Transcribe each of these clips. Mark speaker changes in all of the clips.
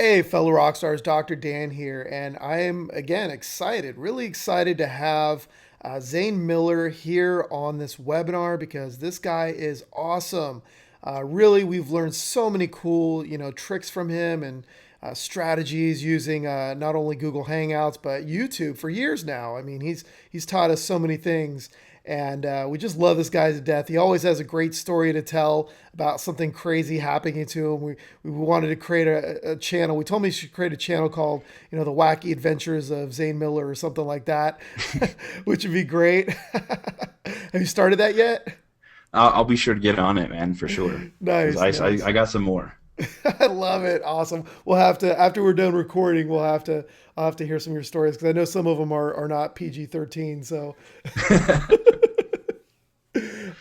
Speaker 1: Hey, fellow rock stars, Dr. Dan here, and I am again excited, really excited to have Zane Miller here on this webinar because this guy is awesome. Really, we've learned so many cool, tricks from him and strategies using not only Google Hangouts but YouTube for years now. I mean, he's taught us so many things, and we just love this guy to death. He always has a great story to tell about something crazy happening to him. We wanted to create a channel. We told him he should create a channel called, The Wacky Adventures of Zane Miller or something like that, which would be great. Have you started that yet?
Speaker 2: I'll be sure to get on it, man, for sure. Because
Speaker 1: Nice,
Speaker 2: I
Speaker 1: nice.
Speaker 2: got some more.
Speaker 1: I love it. Awesome. We'll have to after we're done recording. I'll have to hear some of your stories because I know some of them are not PG-13. So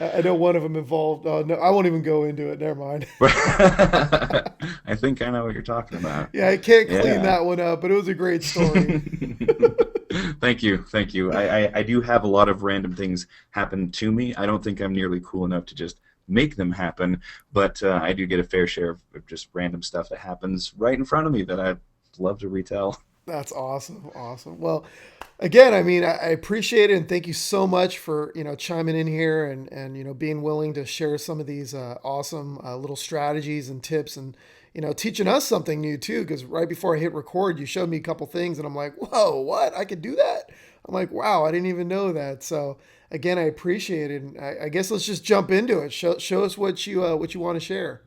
Speaker 1: I know one of them involved. Oh no, I won't even go into it. Never mind.
Speaker 2: I think I know what you're talking about.
Speaker 1: Yeah, I can't clean
Speaker 2: Yeah.
Speaker 1: that one up, but it was a great story.
Speaker 2: Thank you, thank you. I do have a lot of random things happen to me. I don't think I'm nearly cool enough to just make them happen, but I do get a fair share of just random stuff that happens right in front of me that I'd love to retell.
Speaker 1: That's awesome. Awesome. Well, again, I mean, I appreciate it and thank you so much for, chiming in here and being willing to share some of these awesome little strategies and tips and, teaching us something new too. Because right before I hit record, you showed me a couple things and I'm like, whoa, what? I could do that? I'm like, wow, I didn't even know that. So again, I appreciate it. And I guess let's just jump into it. Show us what you want to share.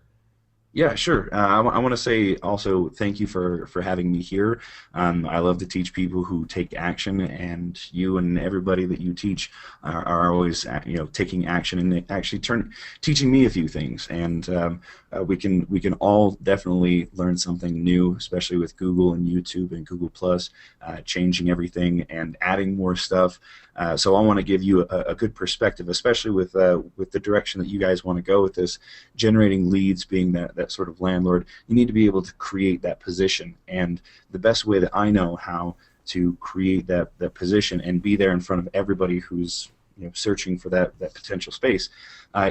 Speaker 2: Yeah, sure. I want to say also thank you for having me here. I love to teach people who take action, and you and everybody that you teach are always taking action and they actually teaching me a few things. And we can all definitely learn something new, especially with Google and YouTube and Google Plus, changing everything and adding more stuff. So I want to give you a good perspective, especially with the direction that you guys want to go with this, generating leads, being that sort of landlord. You need to be able to create that position, and the best way that I know how to create that position and be there in front of everybody who's searching for that potential space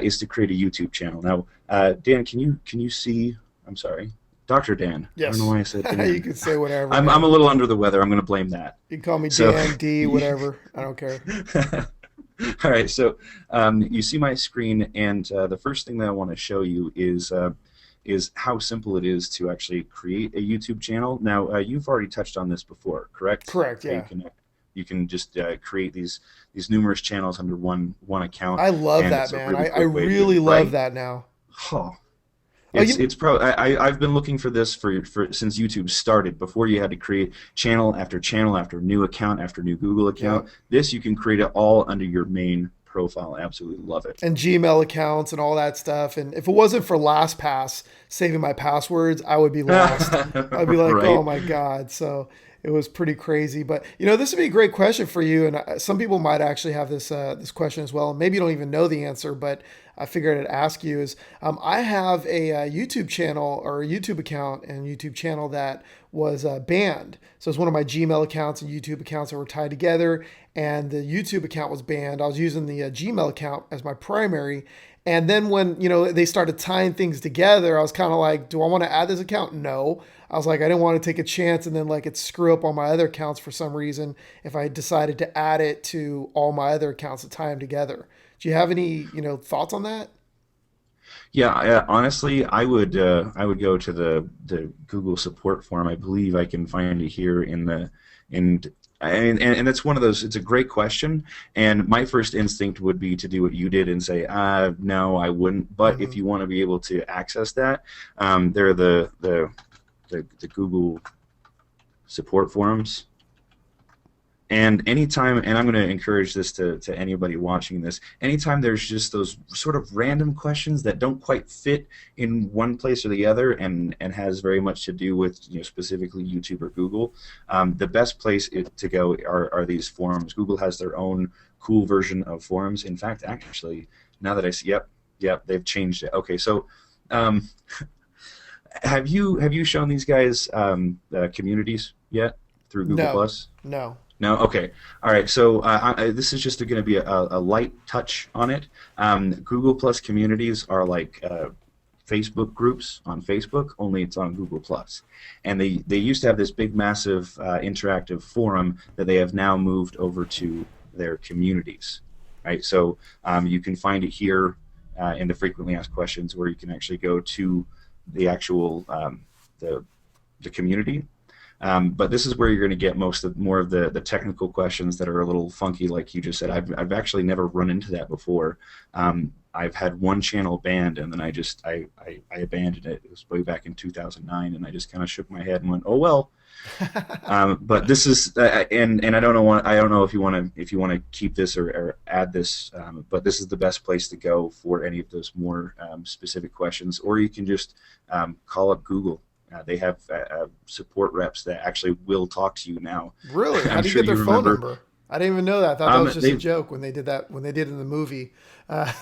Speaker 2: is to create a YouTube channel. Now, Dan, can you see? I'm sorry, Dr. Dan. I don't know
Speaker 1: Yes.
Speaker 2: why I said
Speaker 1: You
Speaker 2: Dan.
Speaker 1: can say whatever,
Speaker 2: I'm a
Speaker 1: man.
Speaker 2: little under the weather. I'm going to blame that.
Speaker 1: You can call me
Speaker 2: So.
Speaker 1: Dan, D, whatever. I don't care.
Speaker 2: All right, so you see my screen, and the first thing that I want to show you is how simple it is to actually create a YouTube channel. Now, you've already touched on this before, correct?
Speaker 1: Correct,
Speaker 2: How
Speaker 1: yeah.
Speaker 2: you can just create these numerous channels under one account,
Speaker 1: I love
Speaker 2: and
Speaker 1: that,
Speaker 2: it's a
Speaker 1: man.
Speaker 2: really
Speaker 1: I
Speaker 2: quick way to do
Speaker 1: really
Speaker 2: it,
Speaker 1: love
Speaker 2: right?
Speaker 1: that now.
Speaker 2: Oh,
Speaker 1: Oh,
Speaker 2: it's probably I've been looking for this for since YouTube started. Before you had to create channel after new account after new Google
Speaker 1: yeah.
Speaker 2: account. This you can create it all under your main profile. I absolutely love it.
Speaker 1: And Gmail accounts and all that stuff. And if it wasn't for LastPass saving my passwords, I would be lost. I'd be like, oh
Speaker 2: Right?
Speaker 1: my God. So it was pretty crazy. But this would be a great question for you. And some people might actually have this question as well. Maybe you don't even know the answer, but I figured I'd ask you is I have a YouTube channel or a YouTube account and YouTube channel that was banned. So it's one of my Gmail accounts and YouTube accounts that were tied together, and the YouTube account was banned. I was using the Gmail account as my primary, and then when they started tying things together, I was kind of like, do I want to add this account? No. I was like, I didn't want to take a chance and then like it screw up all my other accounts for some reason if I decided to add it to all my other accounts to tie them together. Do you have any thoughts on that?
Speaker 2: Yeah. Honestly, I would go to the Google support forum. I believe I can find it here in the in. And it's one of those. It's a great question, and my first instinct would be to do what you did and say, no, I wouldn't. But if
Speaker 1: Hmm.
Speaker 2: you want to be able to access that, there are the Google support forums. And anytime, and I'm going to encourage this to anybody watching this, anytime there's just those sort of random questions that don't quite fit in one place or the other and has very much to do with specifically YouTube or Google, the best place to go are these forums. Google has their own cool version of forums. In fact, actually, now that I see, yep, they've changed it. Okay, so um, have you shown these guys communities yet through Google
Speaker 1: No,
Speaker 2: Plus?
Speaker 1: no.
Speaker 2: No? Okay. All right. So this is just going to be a light touch on it. Google Plus communities are like Facebook groups on Facebook, only it's on Google Plus. And they used to have this big, massive interactive forum that they have now moved over to their communities, right? So you can find it here in the frequently asked questions, where you can actually go to the actual the community. But this is where you're going to get more of the technical questions that are a little funky, like you just said. I've actually never run into that before. I've had one channel banned, and then I abandoned it. It was way back in 2009, and I just kind of shook my head and went, "Oh well." But this is, and I don't know if you want to keep this or add this, but this is the best place to go for any of those more specific questions, or you can just call up Google. They have support reps that actually will talk to you now.
Speaker 1: Really? How do you get their phone number? I didn't even know that. I thought that was just a joke when they did that, when they did in the movie, the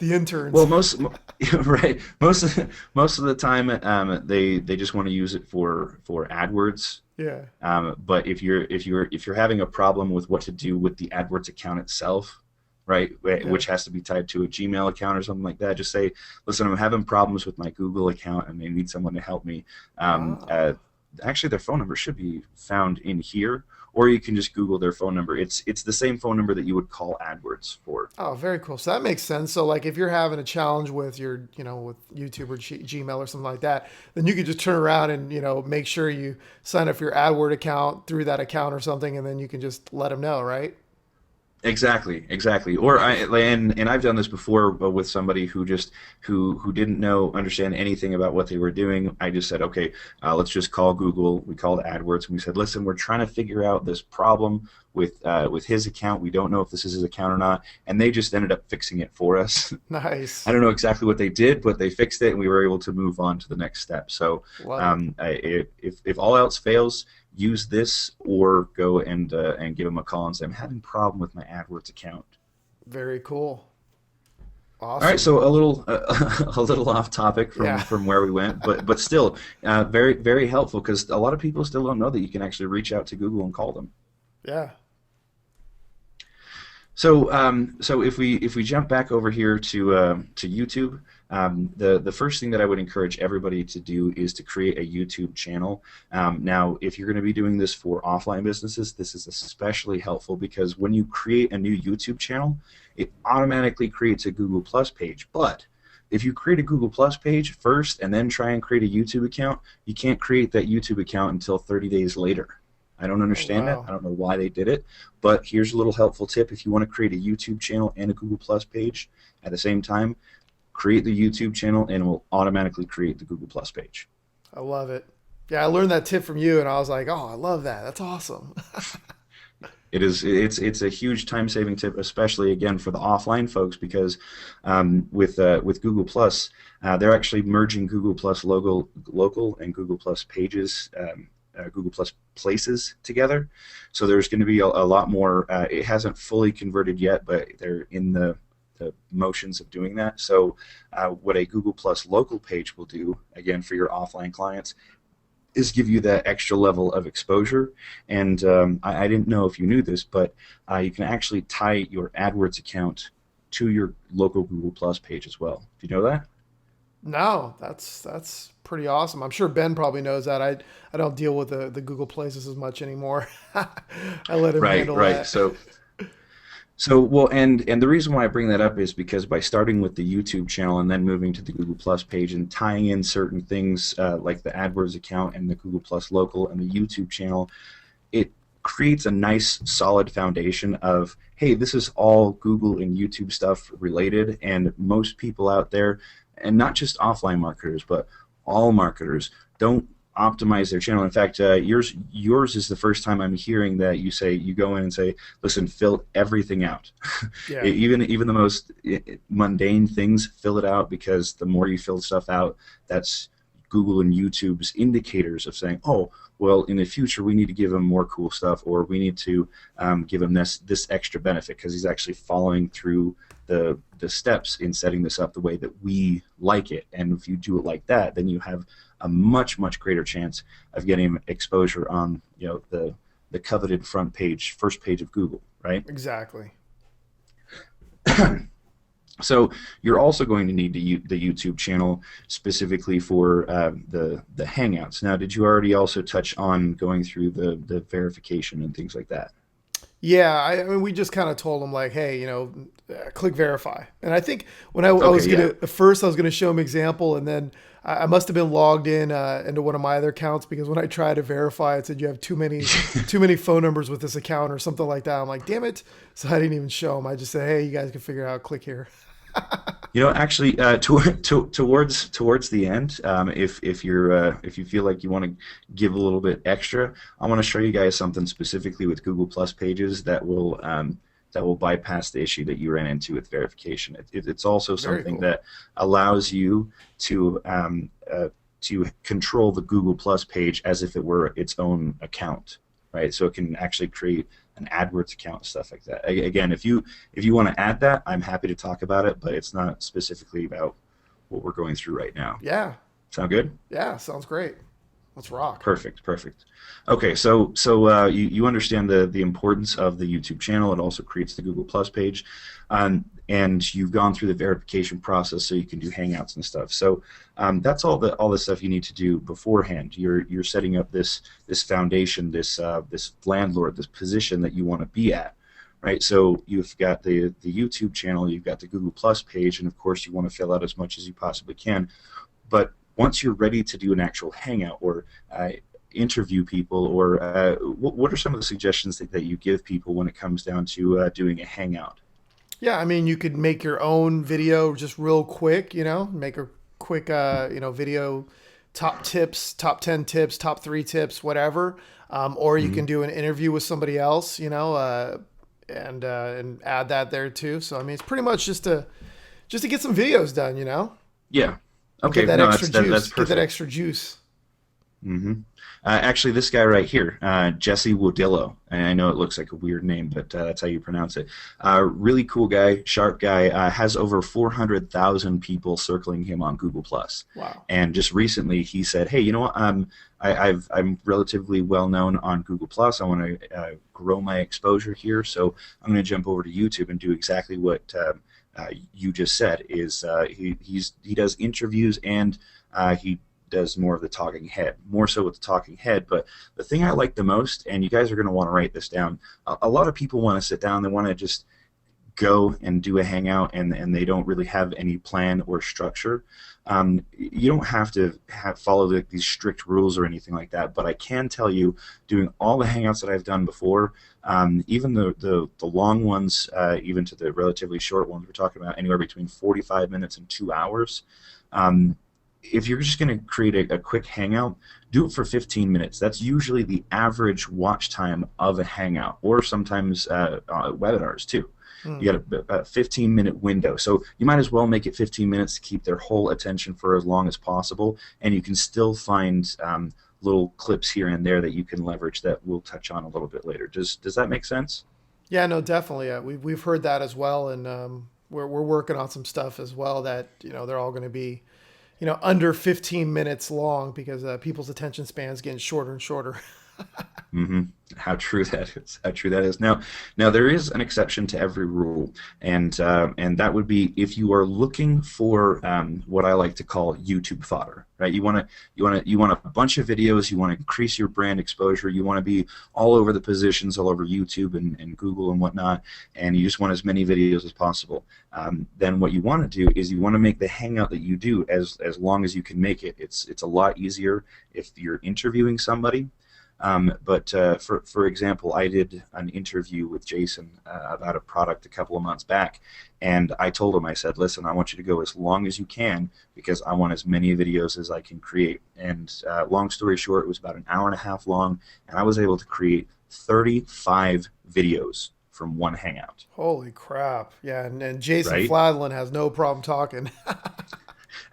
Speaker 1: interns.
Speaker 2: Well, right, most of the time, they just want to use it for AdWords.
Speaker 1: Yeah.
Speaker 2: But if you're having a problem with what to do with the AdWords account itself, right, which has to be tied to a Gmail account or something like that, just say, listen, I'm having problems with my Google account and they need someone to help me. Actually, their phone number should be found in here, or you can just Google their phone number. It's the same phone number that you would call AdWords for.
Speaker 1: Oh, very cool. So that makes sense. So like if you're having a challenge with your, with YouTube or Gmail or something like that, then you could just turn around and, make sure you sign up for your AdWord account through that account or something, and then you can just let them know, right?
Speaker 2: Exactly. Or and I've done this before with somebody who didn't understand anything about what they were doing. I just said, okay, let's just call Google. We called AdWords and we said, listen, we're trying to figure out this problem with his account. We don't know if this is his account or not, and they just ended up fixing it for us.
Speaker 1: Nice.
Speaker 2: I don't know exactly what they did, but they fixed it, and we were able to move on to the next step. So if all else fails, use this, or go and give them a call and say, I'm having a problem with my AdWords account.
Speaker 1: Very cool. Awesome.
Speaker 2: All right, so a little off topic from where we went, but still very, very helpful, because a lot of people still don't know that you can actually reach out to Google and call them.
Speaker 1: Yeah.
Speaker 2: So if we jump back over here to YouTube, the first thing that I would encourage everybody to do is to create a YouTube channel. Now, if you're going to be doing this for offline businesses, this is especially helpful, because when you create a new YouTube channel, it automatically creates a Google Plus page. But if you create a Google Plus page first and then try and create a YouTube account, you can't create that YouTube account until 30 days later. I don't understand that. I don't know why they did it, but here's a little helpful tip. If you want to create a YouTube channel and a Google Plus page at the same time, create the YouTube channel and it will automatically create the Google Plus page.
Speaker 1: I love it. Yeah, I learned that tip from you, and I was like, oh, I love that. That's awesome.
Speaker 2: It's a huge time-saving tip, especially, again, for the offline folks, because with Google Plus, they're actually merging Google Plus local and Google Plus pages, Google Plus places together. So there's going to be a lot more. It hasn't fully converted yet, but they're in the motions of doing that. So what a Google Plus local page will do, again, for your offline clients, is give you that extra level of exposure. And I didn't know if you knew this, but you can actually tie your AdWords account to your local Google Plus page as well. Do you know that?
Speaker 1: No, that's pretty awesome. I'm sure Ben probably knows that. I don't deal with the Google Places as much anymore. I let him handle that.
Speaker 2: Right. So well, and the reason why I bring that up is because by starting with the YouTube channel and then moving to the Google Plus page and tying in certain things like the AdWords account and the Google Plus local and the YouTube channel, it creates a nice solid foundation of, hey, this is all Google and YouTube stuff related, and most people out there, and not just offline marketers, but all marketers, don't optimize their channel. In fact, yours is the first time I'm hearing that you go in and say, listen, fill everything out.
Speaker 1: Yeah.
Speaker 2: Even the most mundane things, fill it out, because the more you fill stuff out, that's Google and YouTube's indicators of saying, oh, well, in the future we need to give him more cool stuff, or we need to give him this extra benefit because he's actually following through the steps in setting this up the way that we like it. And if you do it like that, then you have a much greater chance of getting exposure on the coveted first page of Google, right?
Speaker 1: Exactly.
Speaker 2: So you're also going to need the YouTube channel specifically for the Hangouts. Now, did you already also touch on going through the verification and things like that?
Speaker 1: Yeah, I mean, we just kind of told him like, hey, click verify. And I think when I
Speaker 2: Okay,
Speaker 1: was
Speaker 2: yeah.
Speaker 1: gonna at first I was gonna show him example, and then I must have been logged in into one of my other accounts because when I tried to verify, it said you have too many phone numbers with this account or something like that. I'm like, damn it! So I didn't even show him. I just said, hey, you guys can figure it out. Click here.
Speaker 2: Actually, towards the end, if you feel like you want to give a little bit extra, I want to show you guys something specifically with Google Plus pages that will bypass the issue that you ran into with verification. It's also
Speaker 1: Very
Speaker 2: something
Speaker 1: cool.
Speaker 2: that allows you to control the Google Plus page as if it were its own account, right? So it can actually create an AdWords account and stuff like that. Again, if you want to add that, I'm happy to talk about it, but it's not specifically about what we're going through right now.
Speaker 1: Yeah,
Speaker 2: Sound good?
Speaker 1: yeah, sounds great. Let's rock.
Speaker 2: Perfect, perfect. Okay, you understand the importance of the YouTube channel. It also creates the Google Plus page, and you've gone through the verification process, so you can do Hangouts and stuff. So that's all the stuff you need to do beforehand. You're setting up this foundation, this landlord, this position that you want to be at. Right, so you've got the YouTube channel, you've got the Google Plus page, and of course you want to fill out as much as you possibly can. But once you're ready to do an actual hangout or interview people, or what are some of the suggestions that you give people when it comes down to doing a hangout?
Speaker 1: Yeah, I mean, you could make your own video just real quick, make a quick, video, top tips, top 10 tips, top 3 tips, whatever. Or you
Speaker 2: Hmm.
Speaker 1: can do an interview with somebody else, and add that there too. So, I mean, it's pretty much just to get some videos done,
Speaker 2: Yeah.
Speaker 1: and get
Speaker 2: Okay.
Speaker 1: that
Speaker 2: No,
Speaker 1: extra
Speaker 2: that's
Speaker 1: juice, get that
Speaker 2: perfect.
Speaker 1: extra juice.
Speaker 2: Hmm. Actually, this guy right here, Jesse Wodillo, and I know it looks like a weird name, but that's how you pronounce it. Really cool guy, sharp guy, has over 400,000 people circling him on Google Plus.
Speaker 1: Wow.
Speaker 2: And just recently, he said, "Hey, you know what? I'm relatively well known on Google Plus. I want to grow my exposure here, so I'm going to jump over to YouTube and do exactly what you just said. He does interviews and he does more of the talking head, more so with the talking head. But the thing I like the most, and you guys are going to want to write this down, a lot of people want to sit down, they want to just go and do a hangout, and they don't really have any plan or structure. You don't have to follow these strict rules or anything like that, but I can tell you, doing all the hangouts that I've done before, even the long ones, even to the relatively short ones, we're talking about anywhere between 45 minutes and 2 hours. If you're just going to create a quick hangout, do it for 15 minutes. That's usually the average watch time of a hangout, or sometimes webinars too.
Speaker 1: Hmm.
Speaker 2: You got a 15-minute window, so you might as well make it 15 minutes to keep their whole attention for as long as possible, and you can still find little clips here and there that you can leverage that we'll touch on a little bit later. Does that make sense?
Speaker 1: Yeah, no, definitely. We've heard that as well, and we're working on some stuff as well that they're all going to be under 15 minutes long because people's attention span is getting shorter and shorter.
Speaker 2: Hmm. How true that is. How true that is. Now there is an exception to every rule, and that would be if you are looking for what I like to call YouTube fodder. Right? You want a bunch of videos. You want to increase your brand exposure. You want to be all over the positions, all over YouTube and Google and whatnot, and you just want as many videos as possible. Then what you want to do is you want to make the hangout that you do as long as you can make it. It's a lot easier if you're interviewing somebody. But for example, I did an interview with Jason about a product a couple of months back, and I told him, I said, listen, I want you to go as long as you can because I want as many videos as I can create. And long story short, it was about an hour and a half long, and I was able to create 35 videos from one hangout,
Speaker 1: Holy crap! Yeah, and Jason
Speaker 2: right?
Speaker 1: Fladlin has no problem talking.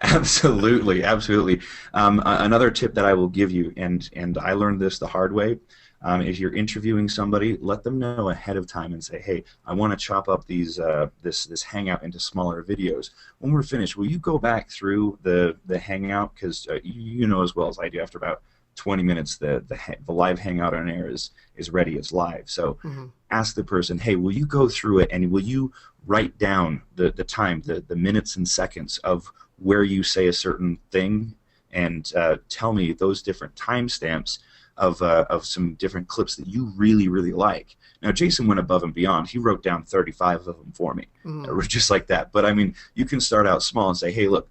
Speaker 2: Absolutely, absolutely. Another tip that I will give you, and I learned this the hard way. If you're interviewing somebody, let them know ahead of time and say, "Hey, I want to chop up this hangout into smaller videos. When we're finished, will you go back through the hangout? Because you know as well as I do, after about 20 minutes the live hangout on air is ready, it's live. So
Speaker 1: Hmm.
Speaker 2: ask the person, hey, will you go through it and will you write down the time, the minutes and seconds of where you say a certain thing, and tell me those different timestamps of some different clips that you really, really like. Now, Jason went above and beyond. He wrote down 35 of them for me,
Speaker 1: Hmm.
Speaker 2: just like that. But I mean, you can start out small and say, hey, look,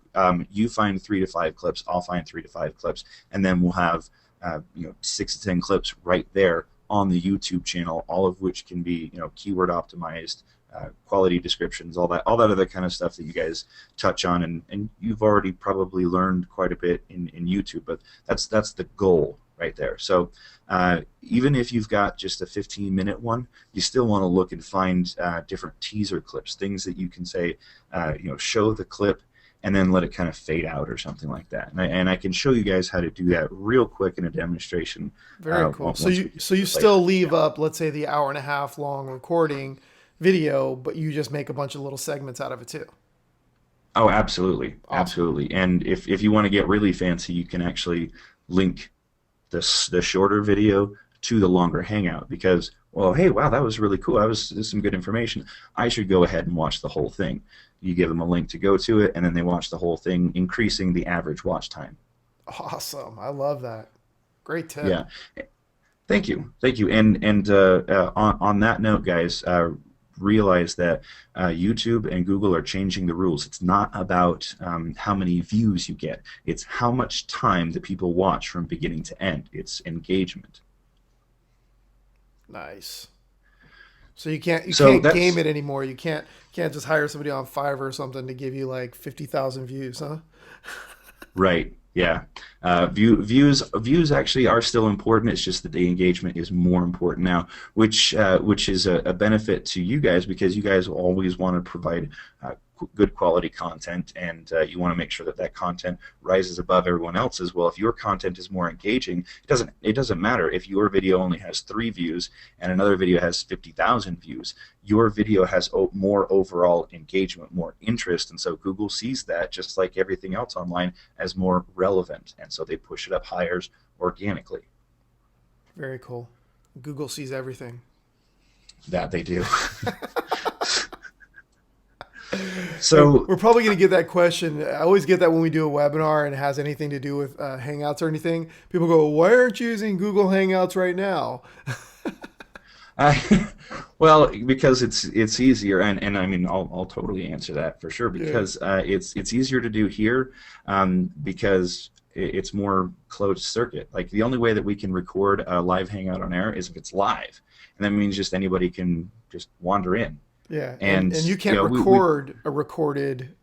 Speaker 2: you find 3 to 5 clips, I'll find 3 to 5 clips, and then we'll have 6 to 10 clips right there on the YouTube channel, all of which can be keyword optimized, quality descriptions, all that other kind of stuff that you guys touch on, and you've already probably learned quite a bit in YouTube. But that's the goal right there. So even if you've got just a 15-minute one, you still want to look and find different teaser clips, things that you can say, show the clip and then let it kind of fade out or something like that. And I can show you guys how to do that real quick in a demonstration.
Speaker 1: Very cool.
Speaker 2: Once
Speaker 1: So
Speaker 2: we
Speaker 1: you
Speaker 2: get
Speaker 1: so you
Speaker 2: to it later.
Speaker 1: still leave up, let's say, the hour and a half long recording video, but you just make a bunch of little segments out of it too.
Speaker 2: Oh, absolutely,
Speaker 1: Awesome.
Speaker 2: absolutely. And if you want to get really fancy, you can actually link the shorter video to the longer hangout because, well, hey, wow, that was really cool. This is some good information. I should go ahead and watch the whole thing. You give them a link to go to it, and then they watch the whole thing, increasing the average watch time.
Speaker 1: Awesome. I love that. Great tip.
Speaker 2: Yeah. Thank you, thank you. And on that note, guys, realize that YouTube and Google are changing the rules. It's not about how many views you get. It's how much time that people watch from beginning to end. It's engagement.
Speaker 1: Nice. So you
Speaker 2: So
Speaker 1: can't game
Speaker 2: that's
Speaker 1: it anymore. You can't just hire somebody on Fiverr or something to give you like 50,000 views, huh?
Speaker 2: right. Yeah. Views actually are still important. It's just that the engagement is more important now, which is a benefit to you guys because you guys always want to provide good quality content, and you want to make sure that that content rises above everyone else's. Well, if your content is more engaging, it doesn't matter if your video only has 3 views and another video has 50,000 views. Your video has more overall engagement, more interest, and so Google sees that, just like everything else online, as more relevant, and so they push it up higher organically.
Speaker 1: Very cool. Google sees everything.
Speaker 2: That they do.
Speaker 1: Hey,
Speaker 2: So
Speaker 1: we're probably going to get that question. I always get that when we do a webinar and it has anything to do with Hangouts or anything. People go, "Why aren't you using Google Hangouts right now?"
Speaker 2: well, because it's easier, and I mean, I'll totally answer that for sure
Speaker 1: Yeah.
Speaker 2: because it's easier to do here because it's more closed circuit. Like the only way that we can record a live hangout on air is if it's live, and that means just anybody can just wander in,
Speaker 1: Yeah,
Speaker 2: and
Speaker 1: and you can't record a recorded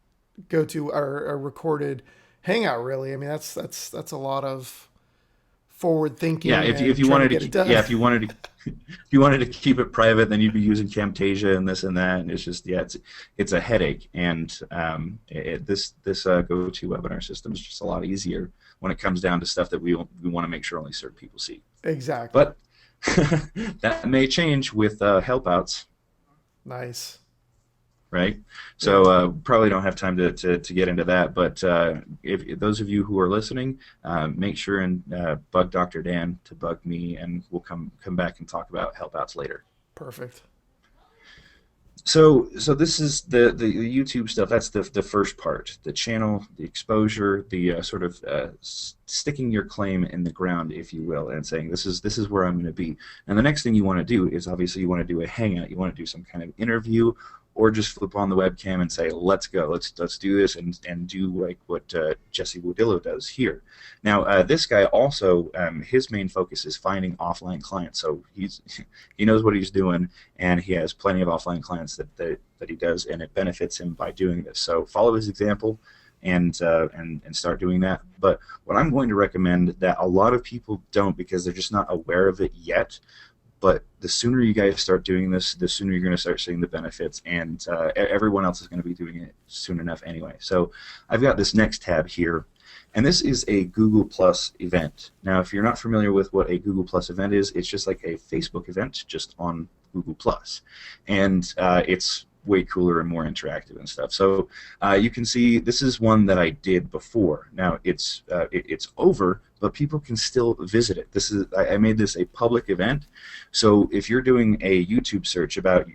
Speaker 1: go to or a recorded hangout really. I mean that's a lot of forward
Speaker 2: yeah,
Speaker 1: thinking
Speaker 2: if
Speaker 1: and
Speaker 2: you
Speaker 1: trying to
Speaker 2: wanted to
Speaker 1: get it
Speaker 2: keep, yeah,
Speaker 1: done.
Speaker 2: if you wanted to keep it private, then you'd be using Camtasia and this and that, and it's just yeah, it's a headache. And this go-to webinar system is just a lot easier when it comes down to stuff that we want to make sure only certain people see.
Speaker 1: Exactly.
Speaker 2: But that may change with helpouts,
Speaker 1: Nice.
Speaker 2: right? So
Speaker 1: Yeah.
Speaker 2: probably don't have time to get into that. But if those of you who are listening, make sure and bug Dr. Dan to bug me, and we'll come back and talk about helpouts later.
Speaker 1: Perfect.
Speaker 2: So this is the YouTube stuff. That's the first part, the channel, the exposure, the sort of sticking your claim in the ground, if you will, and saying this is where I'm going to be. And the next thing you want to do is obviously you want to do a hangout. You want to do some kind of interview, or just flip on the webcam and say, let's go, let's do this, and do like what Jesse Woodillo does here. Now, this guy also, his main focus is finding offline clients. So he knows what he's doing, and he has plenty of offline clients that he does, and it benefits him by doing this. So follow his example and start doing that. But what I'm going to recommend that a lot of people don't because they're just not aware of it yet. But the sooner you guys start doing this, the sooner you're going to start seeing the benefits, and everyone else is going to be doing it soon enough anyway. So I've got this next tab here, and this is a Google Plus event. Now, if you're not familiar with what a Google Plus event is, it's just like a Facebook event, just on Google Plus. And it's way cooler and more interactive and stuff. So you can see this is one that I did before. Now it's over, but people can still visit it. This is I made this a public event, so if you're doing a YouTube search about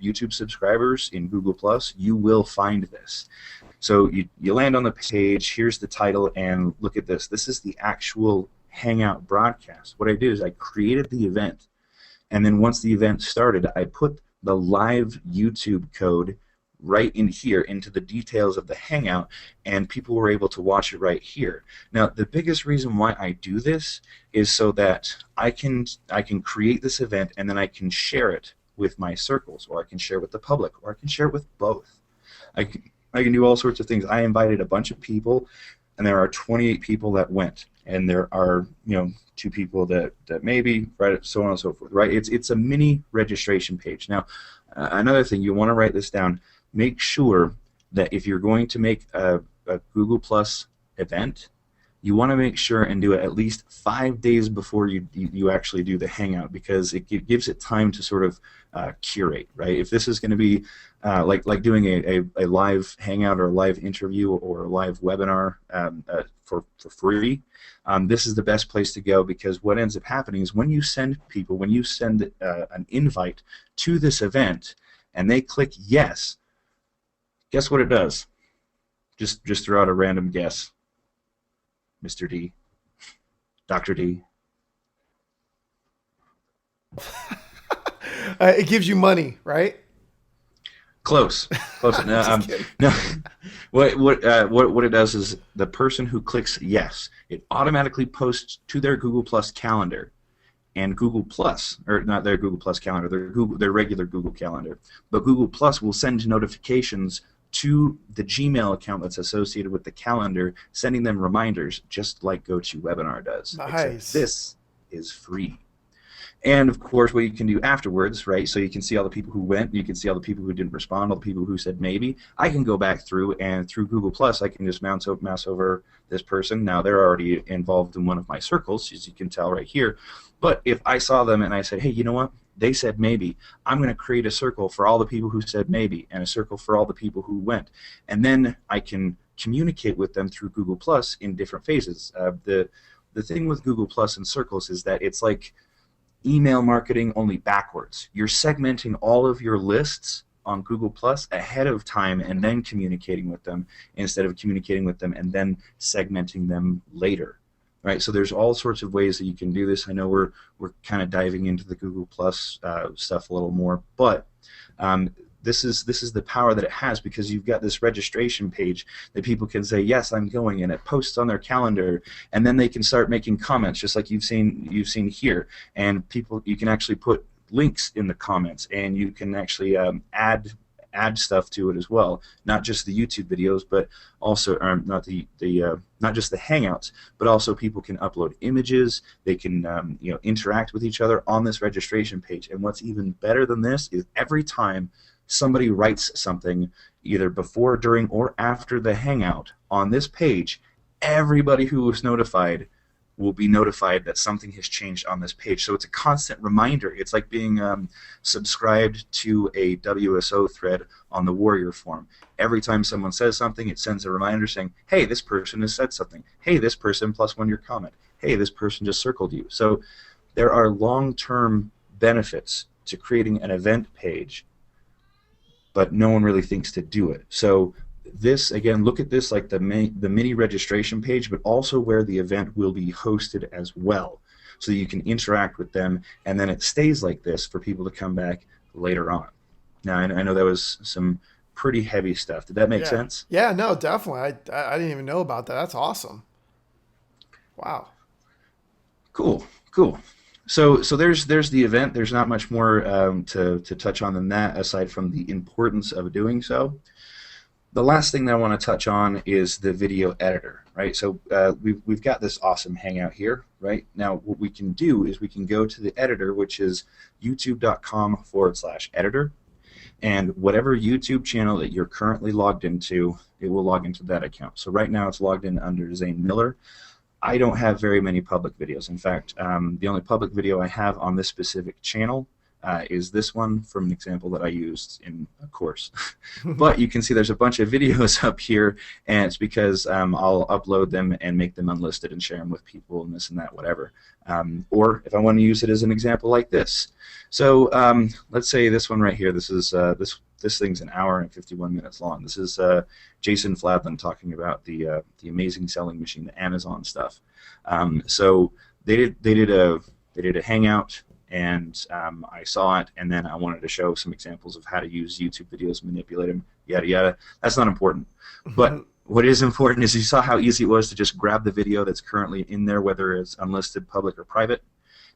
Speaker 2: YouTube subscribers in Google Plus, you will find this. So you land on the page. Here's the title, and look at this. This is the actual Hangout broadcast. What I did is I created the event, and then once the event started, I put the live YouTube code right in here into the details of the Hangout, and people were able to watch it right here. Now, the biggest reason why I do this is so that I can create this event, and then I can share it with my circles, or I can share it with the public, or I can share it with both. I can do all sorts of things. I invited a bunch of people, and there are 28 people that went, and there are 2 people that maybe, right, so on and so forth, right? It's a mini registration page. Now, another thing, you want to write this down. Make sure that if you're going to make a Google Plus event, you want to make sure and do it at least 5 days before you actually do the Hangout, because it gives it time to sort of curate, right? If this is going to be like doing a live Hangout or a live interview or a live webinar for free, this is the best place to go, because what ends up happening is when you send an invite to this event and they click yes, guess what it does? Just throw out a random guess. Mr. D. Dr. D.
Speaker 1: It gives you money, right?
Speaker 2: Close. No, no. What it does is the person who clicks yes, it automatically posts to their Google Plus calendar, and Google Plus, or not their Google Plus calendar, their regular Google Calendar, but Google Plus will send notifications to the Gmail account that's associated with the calendar, sending them reminders, just like GoToWebinar does.
Speaker 1: Nice.
Speaker 2: Except this is free. And of course, what you can do afterwards, right? So you can see all the people who went, you can see all the people who didn't respond, all the people who said maybe. I can go back through, and through Google Plus, I can just mouse over this person. Now they're already involved in one of my circles, as you can tell right here. But if I saw them and I said, hey, you know what? They said maybe. I'm going to create a circle for all the people who said maybe, and a circle for all the people who went. And then I can communicate with them through Google Plus in different phases. The thing with Google Plus and circles is that it's like email marketing, only backwards. You're segmenting all of your lists on Google Plus ahead of time and then communicating with them, instead of communicating with them and then segmenting them later. Right, so there's all sorts of ways that you can do this. I know we're kind of diving into the Google Plus stuff a little more, but this is the power that it has, because you've got this registration page that people can say yes, I'm going, and it posts on their calendar, and then they can start making comments, just like you've seen here. And you can actually put links in the comments, and you can actually add stuff to it as well, not just the YouTube videos, but also not just the Hangouts, but also people can upload images. They can interact with each other on this registration page. And what's even better than this is every time somebody writes something, either before, during, or after the Hangout on this page, everybody who was notified will be notified that something has changed on this page. So it's a constant reminder. It's like being subscribed to a WSO thread on the Warrior Forum. Every time someone says something, it sends a reminder saying, hey, this person has said something. Hey, this person +1 your comment. Hey, this person just circled you. So there are long-term benefits to creating an event page, but no one really thinks to do it. So this, again, look at this like the mini registration page, but also where the event will be hosted as well, so you can interact with them, and then it stays like this for people to come back later on. Now, I know that was some pretty heavy stuff. Did that make sense?
Speaker 1: Yeah, no, definitely. I didn't even know about that. That's awesome. Wow.
Speaker 2: Cool. So there's the event. There's not much more to touch on than that, aside from the importance of doing so. The last thing that I want to touch on is the video editor, right? So we've got this awesome Hangout here, right? Now what we can do is we can go to the editor, which is youtube.com/editor, and whatever YouTube channel that you're currently logged into, it will log into that account. So right now it's logged in under Zane Miller. I don't have very many public videos. In fact, the only public video I have on this specific channel is this one from an example that I used in a course. But you can see there's a bunch of videos up here, and it's because I'll upload them and make them unlisted and share them with people and this and that, whatever. Or if I want to use it as an example like this. So let's say this one right here. This is this thing's an hour and 51 minutes long. This is Jason Fladlin talking about the amazing selling machine, the Amazon stuff. So they did a hangout, and I saw it, and then I wanted to show some examples of how to use YouTube videos, manipulate them, yada yada. That's not important, but what is important is you saw how easy it was to just grab the video that's currently in there, whether it's unlisted, public, or private,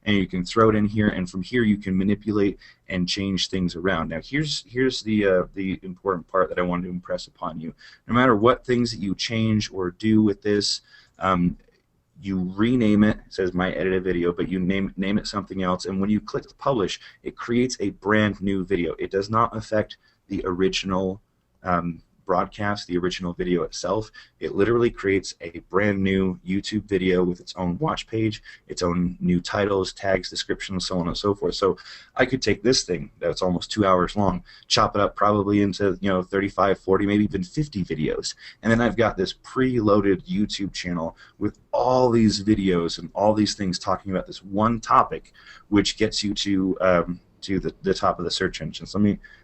Speaker 2: and you can throw it in here, and from here you can manipulate and change things around. Now here's the important part that I wanted to impress upon you. No matter what things that you change or do with this, you rename it. It says my edited video, but you name it something else, and when you click publish, it creates a brand new video. It does not affect the original broadcast, the original video itself. It literally creates a brand new YouTube video with its own watch page, its own new titles, tags, descriptions, so on and so forth. So I could take this thing that's almost 2 hours long, chop it up probably into 35, 40, maybe even 50 videos, and then I've got this preloaded YouTube channel with all these videos and all these things talking about this one topic, which gets you to the top of the search engines.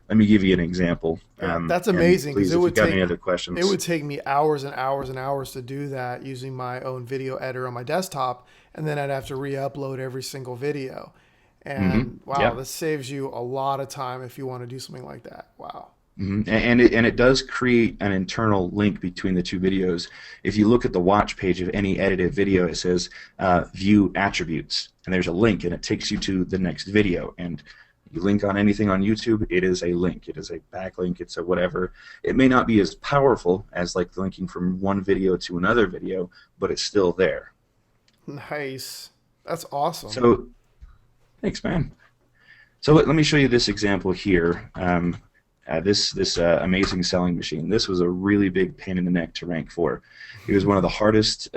Speaker 2: Let me give you an example.
Speaker 1: That's amazing.
Speaker 2: Please, if you've got any other questions.
Speaker 1: It would take me hours and hours and hours to do that using my own video editor on my desktop, and then I'd have to re-upload every single video. And wow, this saves you a lot of time if you want to do something like that. Wow.
Speaker 2: And it does create an internal link between the two videos. If you look at the watch page of any edited video, it says view attributes, and there's a link, and it takes you to the next video. And you link on anything on YouTube, it is a link. It is a backlink. It's a whatever. It may not be as powerful as like linking from one video to another video, but it's still there.
Speaker 1: Nice. That's awesome.
Speaker 2: So, thanks, man. So let me show you this example here. This amazing selling machine. This was a really big pain in the neck to rank for. It was one of the hardest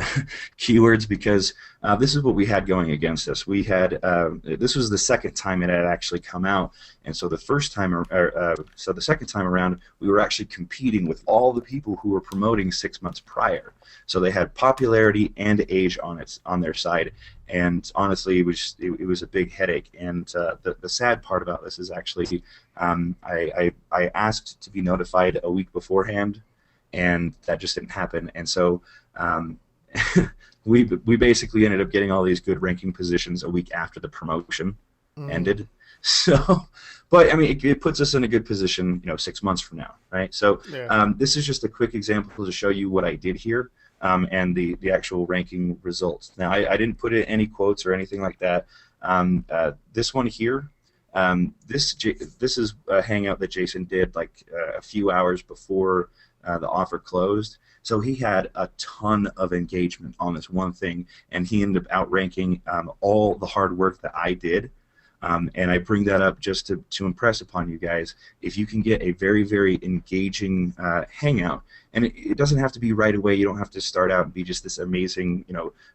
Speaker 2: keywords because this is what we had going against us. We had this was the second time it had actually come out, and so the second time around, we were actually competing with all the people who were promoting 6 months prior. So they had popularity and age on their side, and honestly, it was a big headache. And the sad part about this is actually I asked to be notified a week beforehand, and that just didn't happen. And so we basically ended up getting all these good ranking positions a week after the promotion ended. So, but I mean, it puts us in a good position, 6 months from now, right? So this is just a quick example to show you what I did here. And the actual ranking results. Now, I didn't put in any quotes or anything like that. This one here, this is a hangout that Jason did like a few hours before the offer closed. So he had a ton of engagement on this one thing, and he ended up outranking all the hard work that I did. And I bring that up just to impress upon you guys. If you can get a very, very engaging hangout, and it doesn't have to be right away. You don't have to start out and be just this amazing,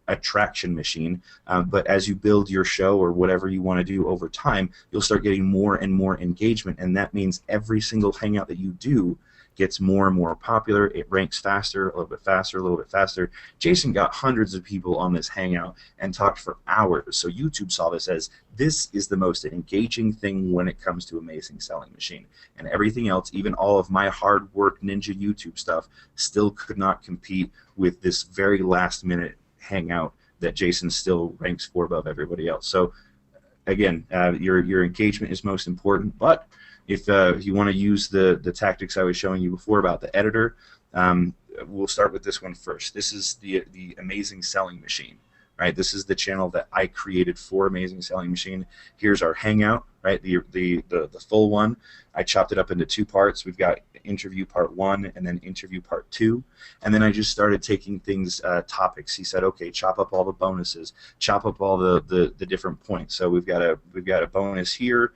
Speaker 2: attraction machine. But as you build your show or whatever you want to do over time, you'll start getting more and more engagement, and that means every single hangout that you do gets more and more popular. It ranks faster, a little bit faster, a little bit faster. Jason got hundreds of people on this hangout and talked for hours. So YouTube saw this as this is the most engaging thing when it comes to Amazing Selling Machine. And everything else, even all of my hard work ninja YouTube stuff, still could not compete with this very last minute hangout that Jason still ranks for above everybody else. So again, your engagement is most important, but if you want to use the tactics I was showing you before about the editor, we'll start with this one first. This is the Amazing Selling Machine, right? This is the channel that I created for Amazing Selling Machine. Here's our hangout, right? The full one. I chopped it up into two parts. We've got interview part 1 and then interview part 2, and then I just started taking things topics. He said, okay, chop up all the bonuses, chop up all the different points. So we've got a bonus here.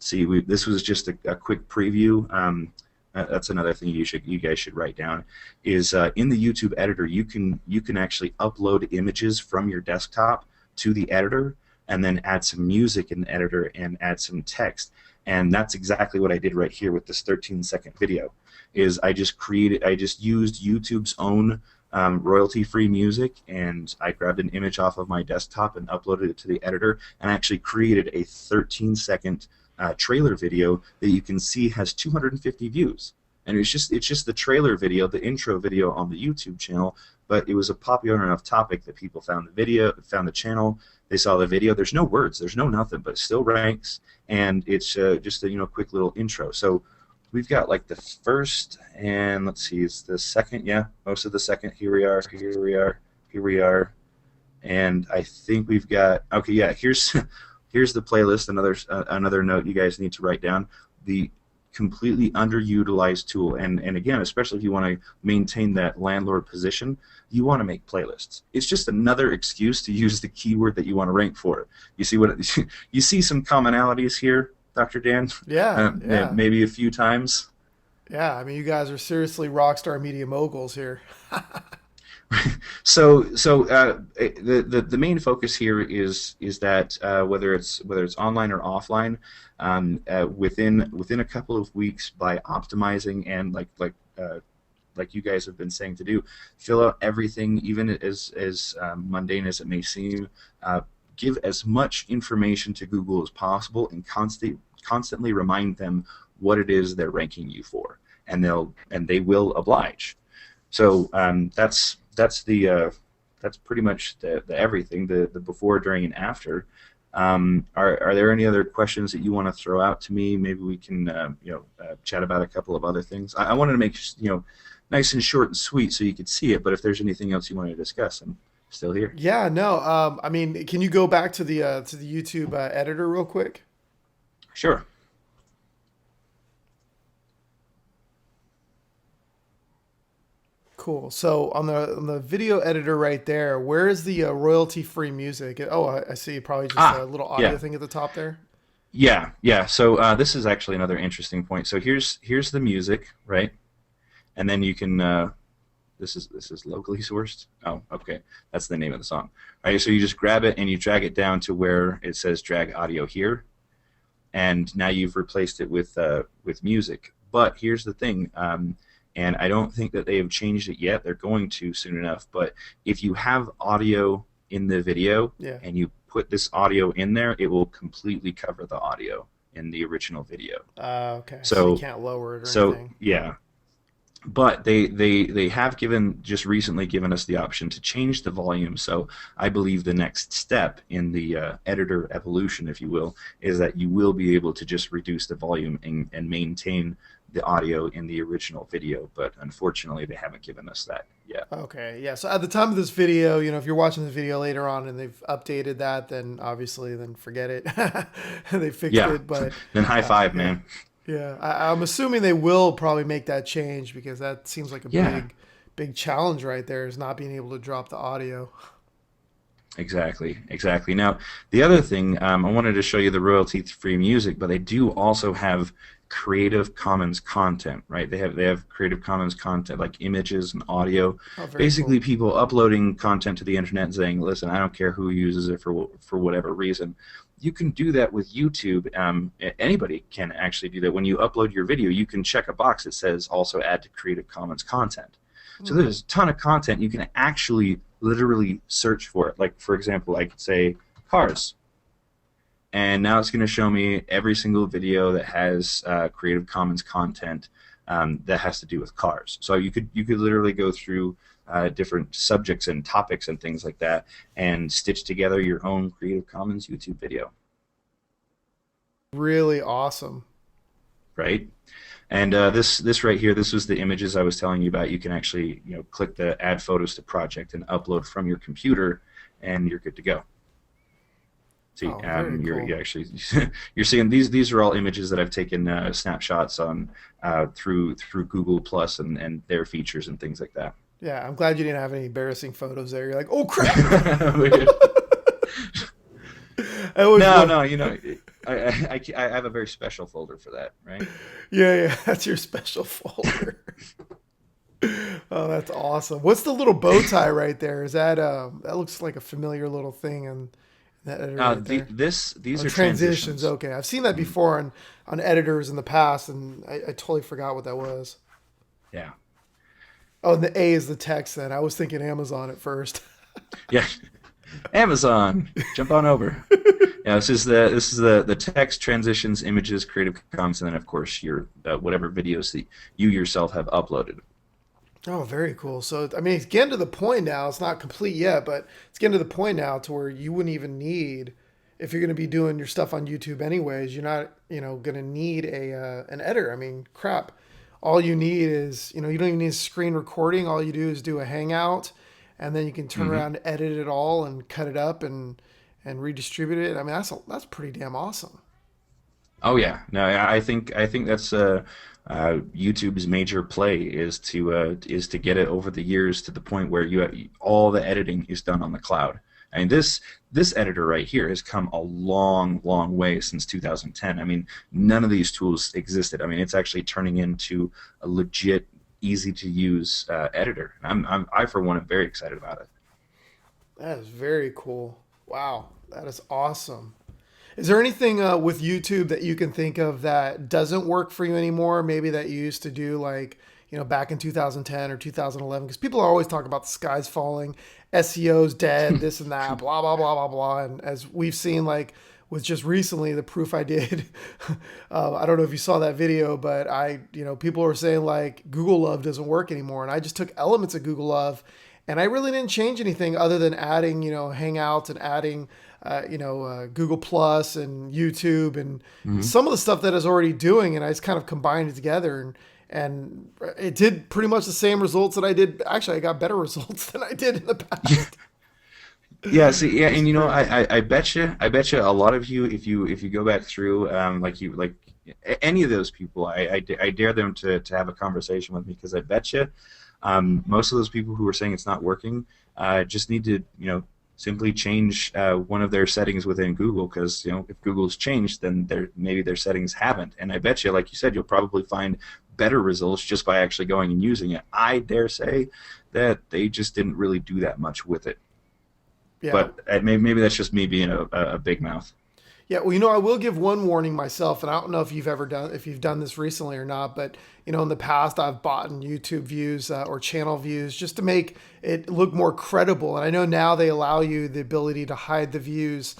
Speaker 2: See, this was just a quick preview. That's another thing you guys should write down. Is in the YouTube editor, you can actually upload images from your desktop to the editor, and then add some music in the editor and add some text. And that's exactly what I did right here with this 13-second video. Is I just used YouTube's own royalty-free music, and I grabbed an image off of my desktop and uploaded it to the editor, and actually created a 13-second trailer video that you can see has 250 views. And it's just the trailer video, the intro video on the YouTube channel, but it was a popular enough topic that people found the video, found the channel, they saw the video. There's no words, there's no nothing, but it still ranks, and it's just a quick little intro. So we've got like the first, and let's see, it's the second, yeah, most of the second. Here we are, here we are, here we are, and I think we've got, okay, yeah, here's here's the playlist. Another note you guys need to write down: the completely underutilized tool, and again, especially if you want to maintain that landlord position, you want to make playlists. It's just another excuse to use the keyword that you want to rank for. You see what you see some commonalities here, Dr. Dan?
Speaker 1: Yeah, yeah.
Speaker 2: Maybe a few times.
Speaker 1: Yeah, I mean, you guys are seriously rock star media moguls here.
Speaker 2: The main focus here is that whether it's online or offline, within a couple of weeks, by optimizing and like you guys have been saying to do, fill out everything, even as mundane as it may seem. Give as much information to Google as possible, and constantly remind them what it is they're ranking you for, and they will oblige. So that's pretty much the everything, the before, during, and after. Are there any other questions that you want to throw out to me? Maybe we can chat about a couple of other things. I wanted to make nice and short and sweet so you could see it. But if there's anything else you want to discuss, I'm still here.
Speaker 1: Yeah, no. I mean, can you go back to the YouTube editor real quick?
Speaker 2: Sure.
Speaker 1: Cool. So on the video editor right there, where is the royalty-free music? Oh, I see. Probably just a little audio
Speaker 2: Yeah.
Speaker 1: thing at the top there.
Speaker 2: Yeah. So this is actually another interesting point. So here's the music, right? And then you can this is locally sourced. Oh, okay. That's the name of the song. All right. So you just grab it and you drag it down to where it says drag audio here, and now you've replaced it with music. But here's the thing. And I don't think that they have changed it yet. They're going to soon enough. But if you have audio in the video,
Speaker 1: Yeah.
Speaker 2: and you put this audio in there, it will completely cover the audio in the original video.
Speaker 1: Okay. So you
Speaker 2: So
Speaker 1: can't lower it or
Speaker 2: so
Speaker 1: anything.
Speaker 2: yeah. But they have just recently given us the option to change the volume. So I believe the next step in the editor evolution, if you will, is that you will be able to just reduce the volume and maintain the audio in the original video. But unfortunately, they haven't given us that yet.
Speaker 1: Okay. Yeah. So at the time of this video, if you're watching the video later on and they've updated that, then obviously, then forget it. They fixed
Speaker 2: Yeah.
Speaker 1: it, but
Speaker 2: Then high five,
Speaker 1: yeah.
Speaker 2: man.
Speaker 1: Yeah, I'm assuming they will probably make that change because that seems like a
Speaker 2: Yeah.
Speaker 1: big challenge right there, is not being able to drop the audio.
Speaker 2: Exactly. Now, the other thing, I wanted to show you the royalty-free music, but they do also have Creative Commons content, right? They have Creative Commons content like images and audio.
Speaker 1: Oh, very
Speaker 2: Basically,
Speaker 1: cool.
Speaker 2: people uploading content to the internet and saying, "Listen, I don't care who uses it for whatever reason." You can do that with YouTube. Anybody can actually do that. When you upload your video, you can check a box that says also add to Creative Commons content. So
Speaker 1: Hmm.
Speaker 2: there's a ton of content. You can actually literally search for it. Like, for example, I could say cars, and now it's going to show me every single video that has Creative Commons content that has to do with cars. So you could literally go through different subjects and topics and things like that, and stitch together your own Creative Commons YouTube video,
Speaker 1: Really awesome.
Speaker 2: right? And this right here, this was the images I was telling you about. You can actually click the Add Photos to Project and upload from your computer, and you're good to go. See,
Speaker 1: Oh, very
Speaker 2: you're
Speaker 1: cool.
Speaker 2: actually you're seeing these are all images that I've taken snapshots on through Google Plus and their features and things like that.
Speaker 1: Yeah, I'm glad you didn't have any embarrassing photos there. You're like, oh crap. I always
Speaker 2: No,
Speaker 1: love.
Speaker 2: no, I have a very special folder for that, right?
Speaker 1: Yeah, that's your special folder. Oh, that's awesome. What's the little bow tie right there? Is that that looks like a familiar little thing in That editor right there.
Speaker 2: These
Speaker 1: Oh,
Speaker 2: are
Speaker 1: transitions.
Speaker 2: transitions.
Speaker 1: Okay, I've seen that
Speaker 2: Mhm.
Speaker 1: before on editors in the past, and I totally forgot what that was.
Speaker 2: Yeah.
Speaker 1: Oh, and the A is the text. Then I was thinking Amazon at first.
Speaker 2: Yeah. Amazon, jump on over. Yeah, this is the text transitions, images, Creative Commons, and then of course your whatever videos that you yourself have uploaded.
Speaker 1: Oh, very cool. So, I mean, it's getting to the point now. It's not complete yet, but it's getting to the point now to where you wouldn't even need, if you're going to be doing your stuff on YouTube anyways, you're not, going to need a an editor. I mean, crap. All you need is, you don't even need screen recording. All you do is do a Hangout, and then you can turn
Speaker 2: Hmm.
Speaker 1: around and edit it all and cut it up and redistribute it. I mean, that's pretty damn awesome.
Speaker 2: Oh yeah, no, I think that's YouTube's major play is to get it over the years to the point where all the editing is done on the cloud. I mean this editor right here has come a long way since 2010. I mean none of these tools existed. I mean it's actually turning into a legit easy to use editor. I for one am very excited about it.
Speaker 1: That is very cool. Wow, that is awesome. Is there anything with YouTube that you can think of that doesn't work for you anymore? Maybe that you used to do like, back in 2010 or 2011? Because people always talk about the sky's falling, SEO's dead, this and that, blah, blah, blah, blah, blah. And as we've seen, like with just recently, the proof I did, I don't know if you saw that video, but people were saying like Google Love doesn't work anymore. And I just took elements of Google Love and I really didn't change anything other than adding, Hangouts and adding, Google Plus and YouTube and
Speaker 2: Mhm.
Speaker 1: some of the stuff that it's already doing, and I just kind of combined it together, and it did pretty much the same results that I did. Actually, I got better results than I did in the past.
Speaker 2: Yeah, see, yeah, and
Speaker 1: It's
Speaker 2: you know,
Speaker 1: crazy.
Speaker 2: I bet you a lot of you, if you go back through, like any of those people, I dare them to have a conversation with me because I bet you, most of those people who are saying it's not working, just need to, simply change one of their settings within Google because, if Google's changed, then maybe their settings haven't, and I bet you, like you said, you'll probably find better results just by actually going and using it. I dare say that they just didn't really do that much with it.
Speaker 1: Yeah.
Speaker 2: But maybe that's just me being a big mouth.
Speaker 1: Yeah, well, I will give one warning myself, and I don't know if you've done this recently or not, but in the past I've bought in YouTube views or channel views just to make it look more credible. And I know now they allow you the ability to hide the views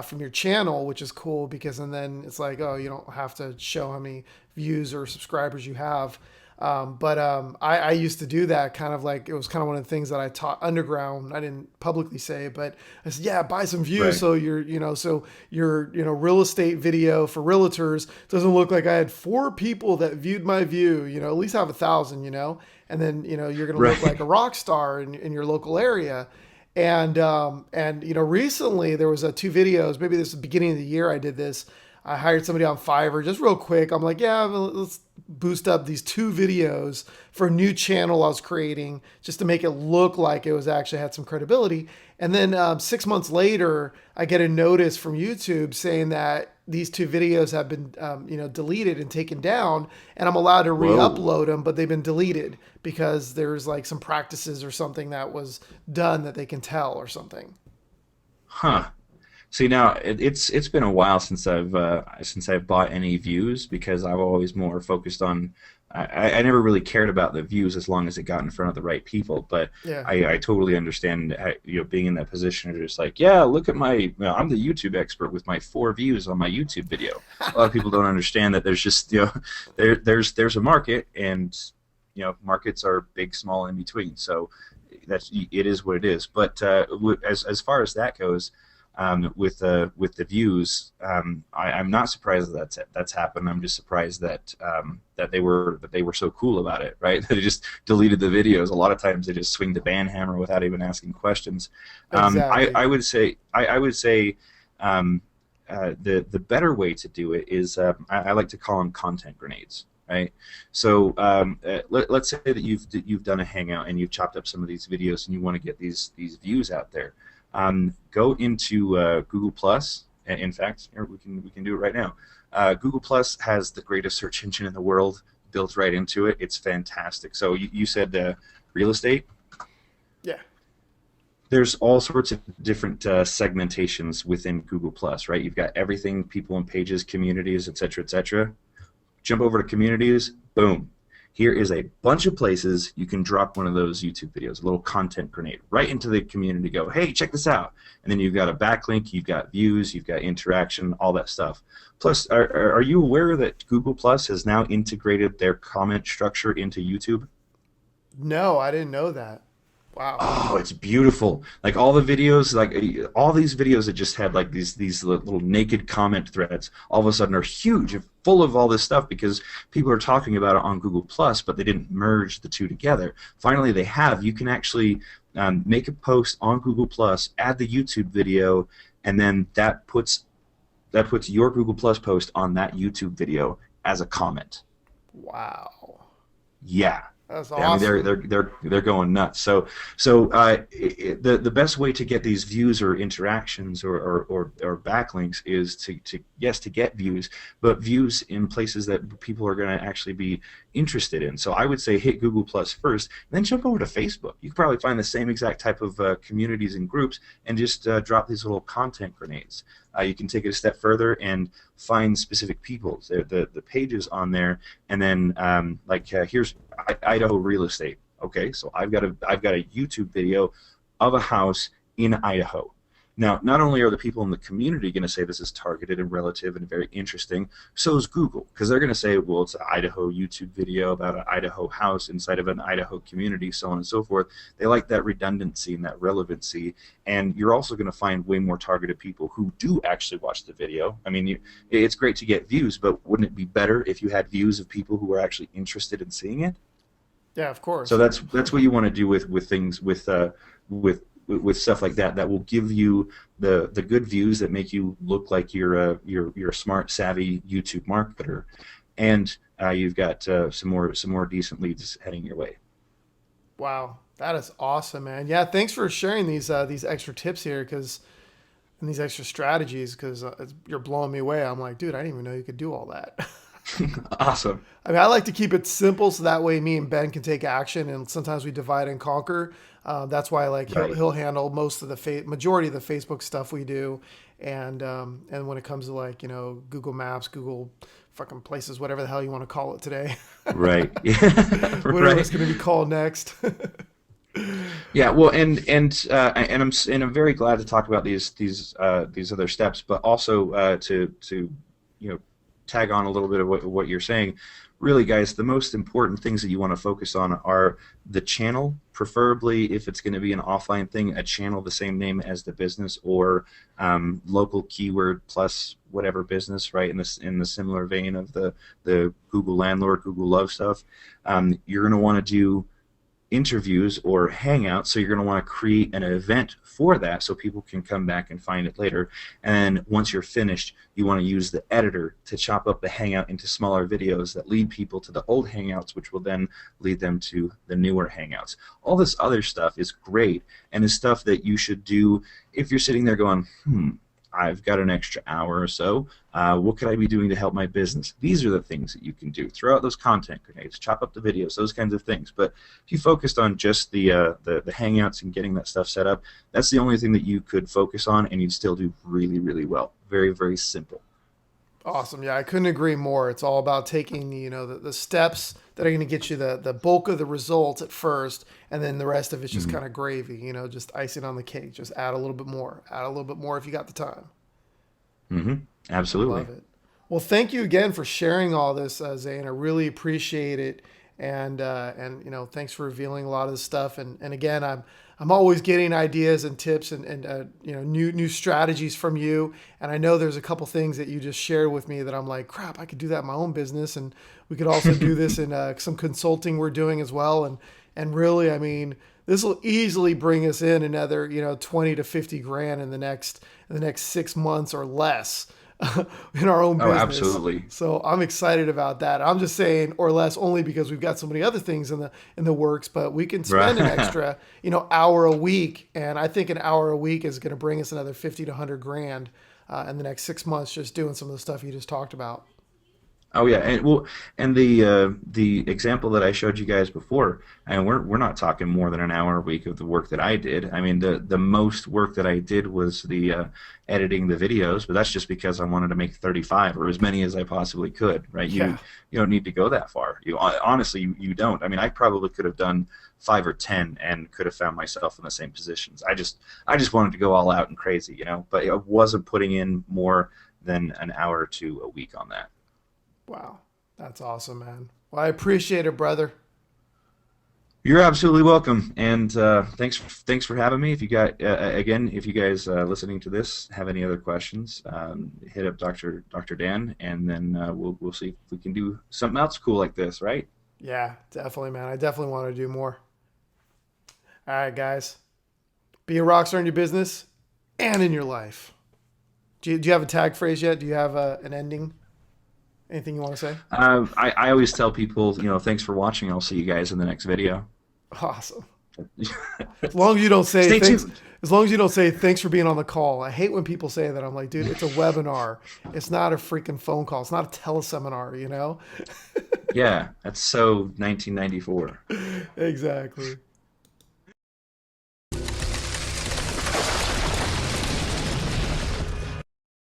Speaker 1: from your channel, which is cool because and then it's like, oh, you don't have to show how many views or subscribers you have. But I used to do that kind of like it was kind of one of the things that I taught underground. I didn't publicly say it, but I said, yeah, buy some views
Speaker 2: Right.
Speaker 1: so your real estate video for realtors doesn't look like I had four people that viewed my view. At least have 1,000. And then you're gonna look like
Speaker 2: Right.
Speaker 1: a rock star in your local area. And recently there was two videos. Maybe this is the beginning of the year. I did this. I hired somebody on Fiverr just real quick. I'm like, yeah, well, let's boost up these two videos for a new channel I was creating just to make it look like it was actually had some credibility. And then 6 months later, I get a notice from YouTube saying that these two videos have been, deleted and taken down, and I'm allowed to
Speaker 2: Whoa.
Speaker 1: re-upload them, but they've been deleted because there's like some practices or something that was done that they can tell or something.
Speaker 2: Huh. See now it's been a while since I've bought any views because I've always more focused on I never really cared about the views as long as it got in front of the right people. But
Speaker 1: Yeah,
Speaker 2: I totally understand being in that position of just like yeah look at I'm the YouTube expert with my 4 views on my YouTube video. A lot of people don't understand that there's just there's a market and markets are big small in between. So it is what it is. But as far as that goes with the views, I'm not surprised that's happened. I'm just surprised that they were so cool about it, right? They just deleted the videos. A lot of times they just swing the ban hammer without even asking questions.
Speaker 1: exactly.
Speaker 2: I would say the better way to do it is I like to call them content grenades. Right, so let's say that you've done a hangout and you've chopped up some of these videos and you want to get these views out there. Go into Google Plus. In fact, here we can do it right now. Google Plus has the greatest search engine in the world built right into it. It's fantastic. So you said real estate.
Speaker 1: Yeah.
Speaker 2: there's all sorts of different segmentations within Google Plus, right? You've got everything, people and pages, communities, etc., etc. Jump over to communities, boom. Here is a bunch of places you can drop one of those YouTube videos, a little content grenade, right into the community. Go, hey, check this out. And then you've got a backlink, you've got views, you've got interaction, all that stuff. Plus, are you aware that Google Plus has now integrated their comment structure into YouTube?
Speaker 1: No, I didn't know that. Wow.
Speaker 2: Oh, it's beautiful. Like all the videos, like all these videos that just had like these little naked comment threads, all of a sudden are huge and full of all this stuff because people are talking about it on Google Plus, but they didn't merge the two together. Finally, they have. You can actually make a post on Google Plus, add the YouTube video, and then that puts your Google Plus post on that YouTube video as a comment.
Speaker 1: Wow.
Speaker 2: Yeah.
Speaker 1: That's
Speaker 2: I mean,
Speaker 1: awesome.
Speaker 2: they're going nuts. So the best way to get these views or interactions or backlinks is to get views, but views in places that people are going to actually be interested in. So I would say hit Google Plus first, and then jump over to Facebook. You can probably find the same exact type of communities and groups, and just drop these little content grenades. You can take it a step further and find specific people, the pages on there, and then here's Idaho real estate. Okay, so I've got a YouTube video of a house in Idaho. Now, not only are the people in the community going to say this is targeted and relative and very interesting, so is Google, because they're going to say, well, it's an Idaho YouTube video about an Idaho house inside of an Idaho community, so on and so forth. They like that redundancy and that relevancy, and you're also going to find way more targeted people who do actually watch the video. I mean, it's great to get views, but wouldn't it be better if you had views of people who are actually interested in seeing it?
Speaker 1: Yeah, of
Speaker 2: So
Speaker 1: course.
Speaker 2: that's what you want to do with things with stuff like that. That will give you the good views that make you look like you're a smart, savvy YouTube marketer, and you've got some more decent leads heading your way.
Speaker 1: Wow. That is awesome, man. Yeah, thanks for sharing these extra tips here, because and these extra strategies, because you're blowing me away. I'm like, dude, I didn't even know you could do all that.
Speaker 2: Awesome.
Speaker 1: I mean, I like to keep it simple so that way me and Ben can take action, and sometimes we divide and conquer. That's why like
Speaker 2: Right.
Speaker 1: he'll handle most of the majority of the Facebook stuff we do, and when it comes to like Google Maps, Google fucking places, whatever the hell you want to call it today,
Speaker 2: Right. Yeah.
Speaker 1: whatever
Speaker 2: Right.
Speaker 1: it's going to be called next.
Speaker 2: Yeah. Well, and I'm very glad to talk about these other steps, but also to you know tag on a little bit of what you're saying. Really, guys, the most important things that you want to focus on are the channel, preferably if it's going to be an offline thing, a channel the same name as the business, or local keyword plus whatever business, right? In the similar vein of the Google Landlord, Google Love stuff. You're going to want to do interviews or hangouts, so you're going to want to create an event for that so people can come back and find it later. And once you're finished, you want to use the editor to chop up the hangout into smaller videos that lead people to the old hangouts, which will then lead them to the newer hangouts. All this other stuff is great and is stuff that you should do if you're sitting there going, I've got an extra hour or so. What could I be doing to help my business? These are the things that you can do. Throw out those content grenades, chop up the videos, those kinds of things. But if you focused on just the Hangouts and getting that stuff set up, that's the only thing that you could focus on, and you'd still do really, really well. Very, very simple.
Speaker 1: Awesome. Yeah, I couldn't agree more. It's all about taking, the steps that are going to get you the bulk of the results at first, and then the rest of it's just
Speaker 2: Hmm.
Speaker 1: kind of gravy, just icing on the cake. Just add a little bit more. Add a little bit more if you got the time.
Speaker 2: Hmm.
Speaker 1: I love
Speaker 2: Absolutely.
Speaker 1: it. Well, thank you again for sharing all this, Zane. I really appreciate it, and thanks for revealing a lot of this stuff. And again, I'm always getting ideas and tips and new strategies from you. And I know there's a couple things that you just shared with me that I'm like, crap, I could do that in my own business, and we could also do this in some consulting we're doing as well. And really, I mean, this will easily bring us in another 20 to 50 grand in the next 6 months or less in our own
Speaker 2: Oh,
Speaker 1: business.
Speaker 2: absolutely.
Speaker 1: So I'm excited about that. I'm just saying or less only because we've got so many other things in the works, but we can spend an
Speaker 2: Right.
Speaker 1: extra, hour a week. And I think an hour a week is going to bring us another 50 to 100 grand in the next 6 months, just doing some of the stuff you just talked about.
Speaker 2: Oh yeah, and well, and the example that I showed you guys before, and we're not talking more than an hour a week of the work that I did. I mean, the most work that I did was the editing the videos, but that's just because I wanted to make 35 or as many as I possibly could, right?
Speaker 1: Yeah.
Speaker 2: You don't need to go that far. You honestly you don't. I mean, I probably could have done 5 or 10 and could have found myself in the same positions. I just wanted to go all out and crazy, but I wasn't putting in more than an hour or two a week on that.
Speaker 1: Wow. That's awesome, man. Well, I appreciate it, brother.
Speaker 2: You're absolutely welcome, and thanks for having me. If you got again, if you guys listening to this have any other questions, hit up Dr. Dan, and then we'll see if we can do something else cool like this, right?
Speaker 1: Yeah, definitely, man. I definitely want to do more. All right, guys. Be a rock star in your business and in your life. Do you have a tag phrase yet? Do you have an ending? Anything you want to say?
Speaker 2: I always tell people, thanks for watching. I'll see you guys in the next video.
Speaker 1: Awesome. As long as you don't say
Speaker 2: Stay
Speaker 1: thanks.
Speaker 2: tuned.
Speaker 1: As long as you don't say thanks for being on the call. I hate when people say that. I'm like, dude, it's a webinar. It's not a freaking phone call. It's not a teleseminar.
Speaker 2: Yeah, that's so 1994.
Speaker 1: Exactly.